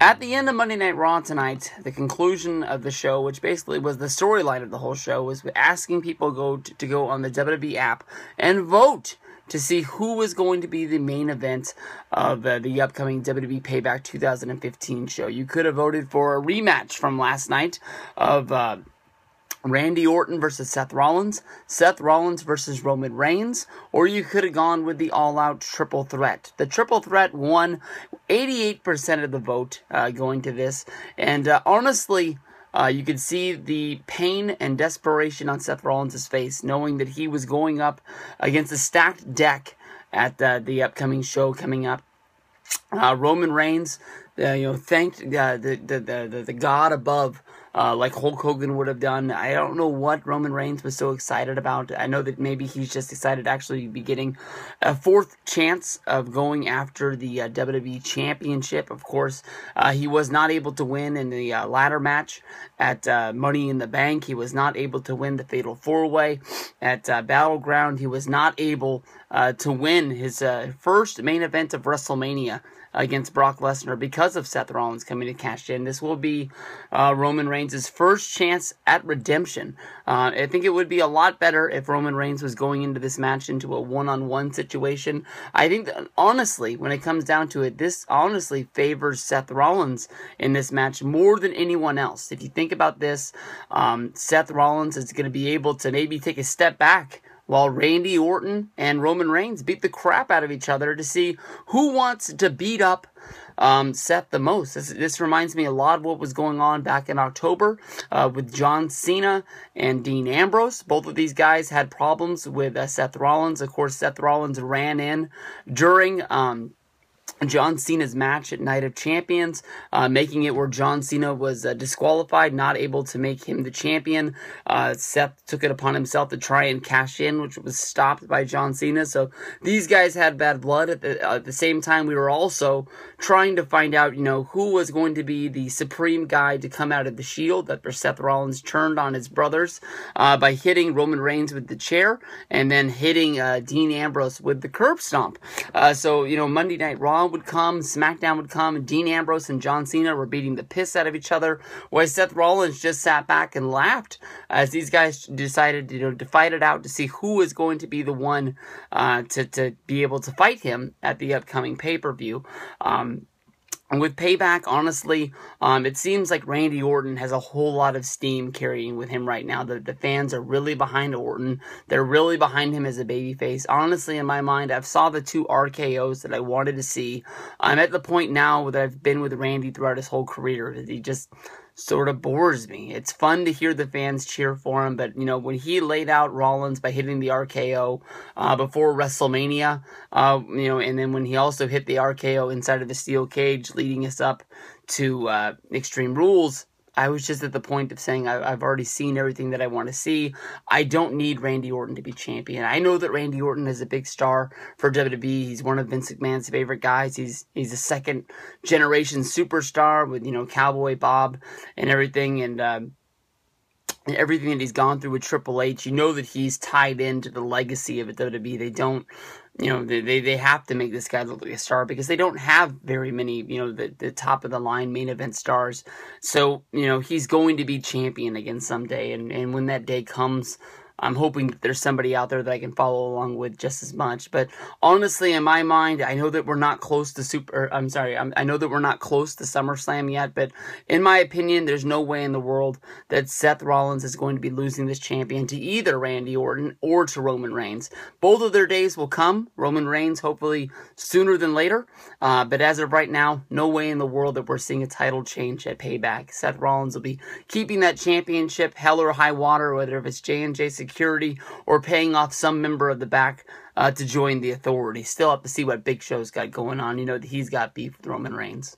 At the end of Monday Night Raw tonight, the conclusion of the show, which basically was the storyline of the whole show, was asking people to go on the WWE app and vote to see who was going to be the main event of the upcoming WWE Payback 2015 show. You could have voted for a rematch from last night of Randy Orton versus Seth Rollins versus Roman Reigns, or you could have gone with the all-out triple threat. The triple threat won 88% of the vote going to this, and honestly, you could see the pain and desperation on Seth Rollins' face, knowing that he was going up against a stacked deck at the upcoming show coming up. Roman Reigns, thanked the God above, like Hulk Hogan would have done. I don't know what Roman Reigns was so excited about. I know that maybe he's just excited to actually be getting a fourth chance of going after the WWE Championship. Of course, he was not able to win in the ladder match at Money in the Bank. He was not able to win the Fatal 4-Way at Battleground. He was not able to win his first main event of WrestleMania against Brock Lesnar because of Seth Rollins coming to cash in. This will be Roman Reigns' first chance at redemption. I think it would be a lot better if Roman Reigns was going into this match into a one-on-one situation. I think that, honestly, when it comes down to it, this honestly favors Seth Rollins in this match more than anyone else. If you think about this, Seth Rollins is going to be able to maybe take a step back while Randy Orton and Roman Reigns beat the crap out of each other to see who wants to beat up Seth the most. This reminds me a lot of what was going on back in October with John Cena and Dean Ambrose. Both of these guys had problems with Seth Rollins. Of course, Seth Rollins ran in during John Cena's match at Night of Champions, making it where John Cena was disqualified, not able to make him the champion. Seth took it upon himself to try and cash in, which was stopped by John Cena. So these guys had bad blood. At the same time, we were also trying to find out, who was going to be the supreme guy to come out of the Shield after Seth Rollins turned on his brothers by hitting Roman Reigns with the chair and then hitting Dean Ambrose with the curb stomp. So Monday Night Raw would come, SmackDown would come, and Dean Ambrose and John Cena were beating the piss out of each other, while Seth Rollins just sat back and laughed as these guys decided to fight it out to see who was going to be the one to be able to fight him at the upcoming pay-per-view. And with Payback, honestly, it seems like Randy Orton has a whole lot of steam carrying with him right now. The fans are really behind Orton. They're really behind him as a babyface. Honestly, in my mind, I've saw the 2 RKOs that I wanted to see. I'm at the point now that I've been with Randy throughout his whole career. He just sort of bores me. It's fun to hear the fans cheer for him, but when he laid out Rollins by hitting the RKO before WrestleMania, and then when he also hit the RKO inside of the steel cage, leading us up to Extreme Rules, I was just at the point of saying I've already seen everything that I want to see. I don't need Randy Orton to be champion. I know that Randy Orton is a big star for WWE. He's one of Vince McMahon's favorite guys. He's a second generation superstar with Cowboy Bob and everything, and everything that he's gone through with Triple H. You know that he's tied into the legacy of WWE. They don't. They have to make this guy look like a star because they don't have very many, the top of the line main event stars. So, he's going to be champion again someday. And when that day comes, I'm hoping that there's somebody out there that I can follow along with just as much. But honestly, in my mind, I know that we're not close to I know that we're not close to SummerSlam yet. But in my opinion, there's no way in the world that Seth Rollins is going to be losing this champion to either Randy Orton or to Roman Reigns. Both of their days will come. Roman Reigns, hopefully sooner than later. But as of right now, no way in the world that we're seeing a title change at Payback. Seth Rollins will be keeping that championship, hell or high water, whether if it's J&J Security or paying off some member of the back to join the Authority. Still have to see what Big Show's got going on. That he's got beef with Roman Reigns.